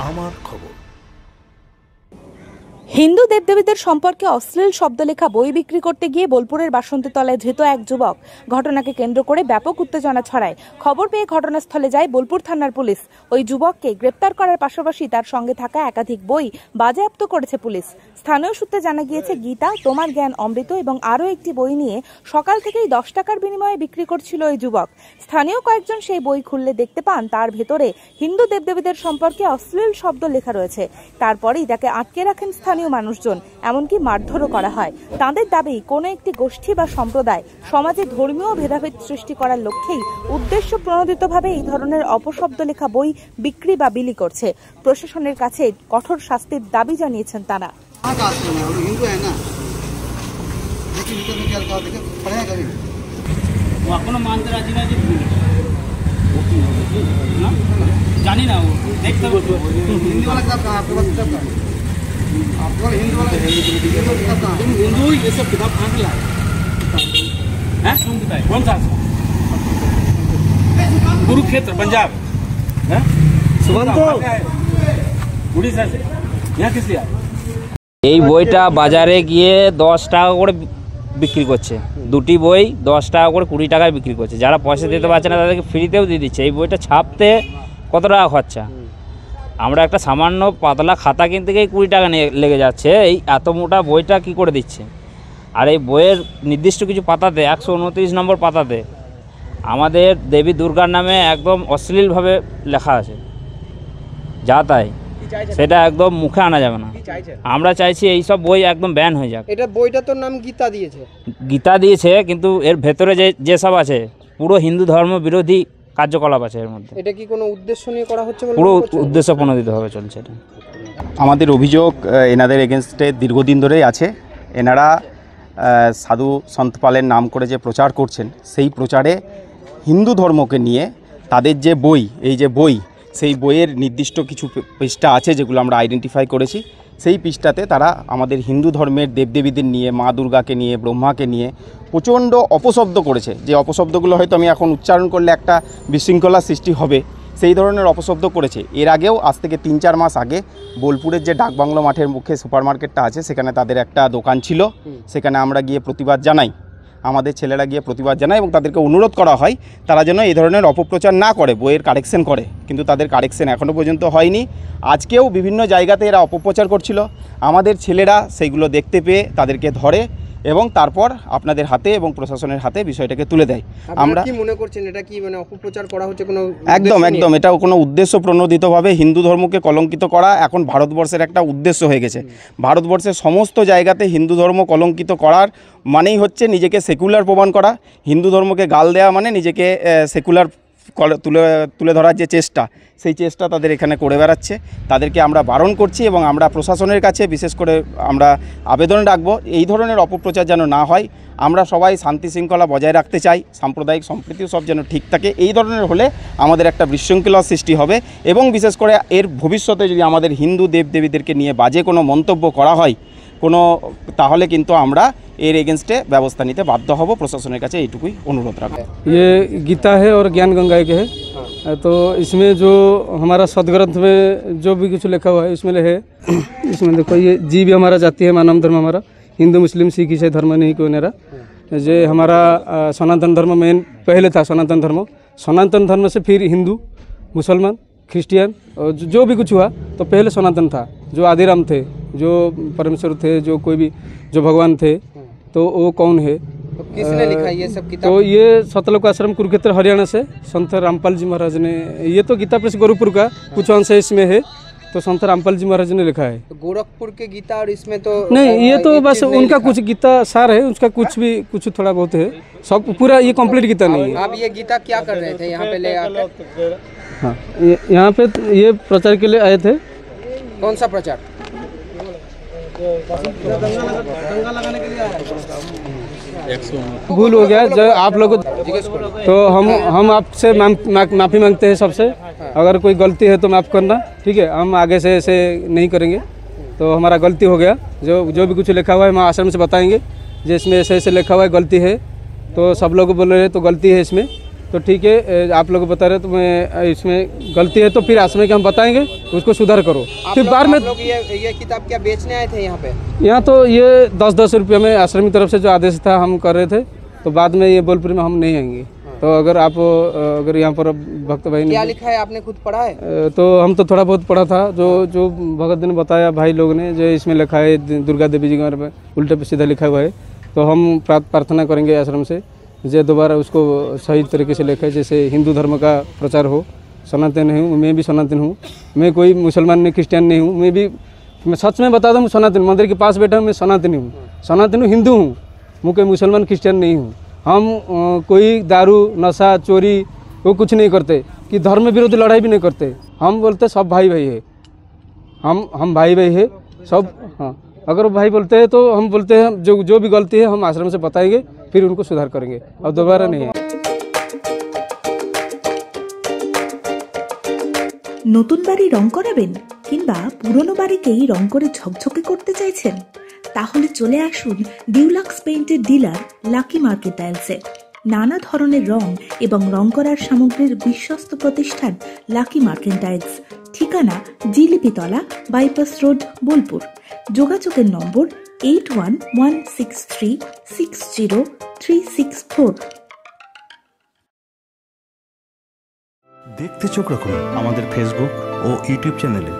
আমার খবর। হিন্দু দেবদেবীদের সম্পর্কে অশ্লীল শব্দ লেখা বই বিক্রি করতে গিয়ে বোলপুরের বাসন্তীতলায় ধৃত এক যুবক। ঘটনাকে কেন্দ্র করে ব্যাপক উত্তেজনা ছড়ায়। খবর পেয়ে ঘটনাস্থলে যায় বোলপুর থানার পুলিশ। ওই যুবককে গ্রেপ্তার করার পাশাপাশি তার সঙ্গে থাকা একাধিক বই বাজেয়াপ্ত করেছে পুলিশ। স্থানীয় সূত্রে জানা গিয়েছে, গীতা, তোমার জ্ঞান অমৃত এবং আরও একটি বই নিয়ে সকাল থেকেই 10 টাকার বিনিময়ে বিক্রি করছিল ওই যুবক। স্থানীয় কয়েকজন সেই বই খুললে দেখতে পান তার ভেতরে হিন্দু দেবদেবীদের সম্পর্কে অশ্লীল শব্দ লেখা রয়েছে। তারপরেই তাকে আটকে রাখেন স্থানীয় মানুষজন, এমনকি মারধরও করা হয়। তাদের দাবি, কোনো একটি গোষ্ঠী বা সম্প্রদায় সমাজে ধর্মীয় ভেদাভেদ সৃষ্টি করার লক্ষ্যেই উদ্দেশ্য প্রণোদিতভাবে এই ধরনের অপশব্দ লেখা বই বিক্রি বা বিলি করছে। প্রশাসনের কাছে কঠোর শাস্তির দাবি জানিয়েছেন তারা। জানি না, দেখতে হিন্দি वाला किताब कहाँ आपके आपको हिंदू ये सब किताब कहाँ से लाए हैं? कौन सा? कुरुक्षेत्र पंजाब है, उड़ीसा से। यहाँ किस लिए? এই বইটা বাজারে গিয়ে 10 টাকা করে বিক্রি করছে। দুটি বই 10 টাকা করে 20 টাকায় বিক্রি করছে। যারা পয়সা দিতে পারছে না তাদেরকে ফ্রিতেও দিয়ে দিচ্ছে। এই বইটা ছাপতে কত টাকা খরচা? আমরা একটা সামান্য পাতলা খাতা কিনতে গিয়ে 20 টাকা লেগে যাচ্ছে। এই এত মোটা বইটা কি করে দিচ্ছে? আর এই বইয়ের নির্দিষ্ট কিছু পাতাতে 129 নম্বর পাতাতে আমাদের দেবী দুর্গার নামে একদম অশ্লীলভাবে লেখা আছে। যা তাই সেটা একদম মুখে আনা যাবে না। আমরা চাইছি এই সব বই একদম ব্যান হয়ে যাক। এটা বইটা তোর নাম গীতা দিয়েছে, গীতা দিয়েছে, কিন্তু এর ভেতরে যেসব আছে পুরো হিন্দু ধর্ম বিরোধী কার্যকলাপ আছে এর মধ্যে। এটা কি কোনো উদ্দেশ্য নিয়ে করা হচ্ছে? পুরো উদ্দেশ্য প্রণোদিতভাবে চলছে এটা। আমাদের অভিযোগ এনাদের এগেনস্টে দীর্ঘদিন ধরেই আছে। এনারা সাধু সন্তপালের নাম করে যে প্রচার করছেন, সেই প্রচারে হিন্দু ধর্মকে নিয়ে তাদের যে বই, এই যে বই, সেই বইয়ের নির্দিষ্ট কিছু পৃষ্ঠা আছে যেগুলো আমরা আইডেন্টিফাই করেছি। সেই পৃষ্ঠাতে তারা আমাদের হিন্দু ধর্মের দেবদেবীদের নিয়ে, মা দুর্গাকে নিয়ে, ব্রহ্মাকে নিয়ে প্রচণ্ড অপশব্দ করেছে। যে অপশব্দগুলো হয়তো আমি এখন উচ্চারণ করলে একটা বিশৃঙ্খলার সৃষ্টি হবে, সেই ধরনের অপশব্দ করেছে। এর আগেও আজ থেকে 3-4 মাস আগে বোলপুরের যে ডাকবাংলো মাঠের মুখে সুপার মার্কেটটা আছে, সেখানে তাদের একটা দোকান ছিল। সেখানে আমরা গিয়ে প্রতিবাদ জানাই, আমাদের ছেলেরা গিয়ে প্রতিবাদ জানায় এবং তাদেরকে অনুরোধ করা হয় তারা যেন এই ধরনের অপপ্রচার না করে, বইয়ের কারেকশন করে। কিন্তু তাদের কারেকশন এখনও পর্যন্ত হয়নি। আজকেও বিভিন্ন জায়গাতে এরা অপপ্রচার করছিল। আমাদের ছেলেরা সেইগুলো দেখতে পেয়ে তাদেরকে ধরে এবং তারপর আপনাদের হাতে এবং প্রশাসনের হাতে বিষয়টাকে তুলে দেয়। আমরা কি মনে করছেন, এটা কি মানে অপপ্রচার করা হচ্ছে? কোনো একদম এটাও কোনো উদ্দেশ্য প্রণোদিতভাবে হিন্দু ধর্মকে কলঙ্কিত করা এখন ভারতবর্ষের একটা উদ্দেশ্য হয়ে গেছে। ভারতবর্ষের সমস্ত জায়গাতে হিন্দু ধর্ম কলঙ্কিত করার মানেই হচ্ছে নিজেকে সেকুলার প্রমাণ করা। হিন্দু ধর্মকে গাল দেওয়া মানে নিজেকে সেকুলার তুলে ধরার যে চেষ্টা, সেই চেষ্টা তাদের এখানে করে বেড়াচ্ছে। তাদেরকে আমরা বারণ করছি এবং আমরা প্রশাসনের কাছে বিশেষ করে আমরা আবেদন রাখবো এই ধরনের অপপ্রচার যেন না হয়। আমরা সবাই শান্তি শৃঙ্খলা বজায় রাখতে চাই, সাম্প্রদায়িক সম্প্রীতি সব যেন ঠিক থাকে। এই ধরনের হলে আমাদের একটা বিশৃঙ্খলার সৃষ্টি হবে এবং বিশেষ করে এর ভবিষ্যতে যদি আমাদের হিন্দু দেবদেবীদেরকে নিয়ে বাজে কোনো মন্তব্য করা হয় তাহলে কিন্তু আমরা এর এগেंस्टे व्यवस्था নিতে বাধ্য হব। প্রশাসনের কাছে এইটুকুই অনুরোধ রাখবো। ये गीता है और ज्ञान गंगा के है, तो इसमें जो हमारा सदग्रंथ में जो भी कुछ लिखा हुआ है इसमें है। इसमें देखो, ये जी भी हमारा जाति है, मानव धर्म हमारा हिंदू मुस्लिम सिख ईसाई धर्म नहीं कोई नेरा। जो हमारा सनातन धर्म मेन पहले था, सनातन धर्म से फिर हिंदू, मुसलमान, क्रिश्चियन और जो भी कुछ हुआ तो पहले सनातन था। जो आदिराम थे, जो परमेश्वर थे, जो कोई भी जो भगवान थे, तो वो कौन है? तो किसने लिखा ये सब किताब? तो ये सतलोक आश्रम कुरुक्षेत्र हरियाणा से संत रामपाल जी महाराज ने, ये तो गीता प्रेस गोरखपुर का कुछ अंश इसमें है, तो संत रामपाल जी महाराज ने लिखा है। तो गोरखपुर के गीता और इसमें तो नहीं, ये तो बस उनका कुछ गीता सार है, उसका कुछ भी कुछ थोड़ा बहुत है, सब पूरा ये कंप्लीट गीता नहीं है। आप ये गीता क्या कर रहे थे यहाँ पे ले आकर? हाँ, यहाँ पे ये प्रचार के लिए आए थे। कौन सा प्रचार? भूल हो गया जो आप लोग, तो हम आपसे माफ़ी मांगते हैं सबसे। अगर कोई गलती है तो माफ़ करना, ठीक है? हम आगे से ऐसे नहीं करेंगे। तो हमारा गलती हो गया, जो भी कुछ लिखा हुआ है हम आश्रम से बताएंगे, जिसमें ऐसे ऐसे लिखा हुआ है गलती है, तो सब लोग बोल रहे हैं तो गलती है इसमें, तो तो ठीक है आप लोग बता रहे तो मैं इसमें गलती है तो फिर आश्रम के हम बताएंगे उसको सुधार करो। फिर बाद में लोग ये किताब क्या बेचने आए थे यहाँ पे? यहाँ तो ये 10-10 रुपये में आश्रम की तरफ से जो आदेश था हम कर रहे थे, तो बाद में ये बोलपुर में हम नहीं आएंगे। तो अगर आप अगर यहाँ पर भक्त भाई ने क्या लिखा है आपने खुद पढ़ा है? तो हम तो थोड़ा बहुत पढ़ा था, जो भगत ने बताया भाई लोग ने, जो इसमें लिखा है दुर्गा देवी जी के बारे में उल्टे पे सीधा लिखा हुआ है। तो हम प्रार्थना करेंगे आश्रम से जो दोबारा उसको सही तरीके से लिखे, जैसे हिंदू धर्म का प्रचार हो। सनातन हूँ, मैं भी सनातन हूँ, मैं कोई मुसलमान नहीं क्रिश्चियन नहीं हूँ, मैं सच में बता दूँ मैं सनातन मंदिर के पास बैठा हूँ, मैं सनातनी हूँ, सनातन हूँ, हिंदू हूँ, मैं कोई मुसलमान क्रिश्चियन नहीं हूँ। हम कोई दारू नशा चोरी वो कुछ नहीं करते कि धर्म विरोधी लड़ाई भी नहीं करते। हम बोलते सब भाई भाई है, हम भाई भाई है सब। हाँ, अगर भाई बोलते हैं तो हम बोलते हैं जो भी गलती है हम आश्रम से बताएंगे, फिर उनको सुधार करेंगे, अब दोबारा नहीं है। নতুন বাড়ি রং করাবেন কিংবা পুরনো বাড়িকেই রং করে ঝকঝকে করতে চাইছেন, তাহলে চলে আসুন ডিউলাক্স পেইন্টের ডিলার লাকি মার্কেট টাইলসে। নানা ধরনের রং এবং রং করার সামগ্রীর বিশ্বস্ত প্রতিষ্ঠান লাকি মার্কেট টাইলস। ঠিকানা জিলিপিতলা, বাইপাস রোড, বোলপুর। যোগাযোগের নম্বর 8116360364। দেখতে চোখ রাখুন আমাদের ফেসবুক ও ইউটিউব চ্যানেলে।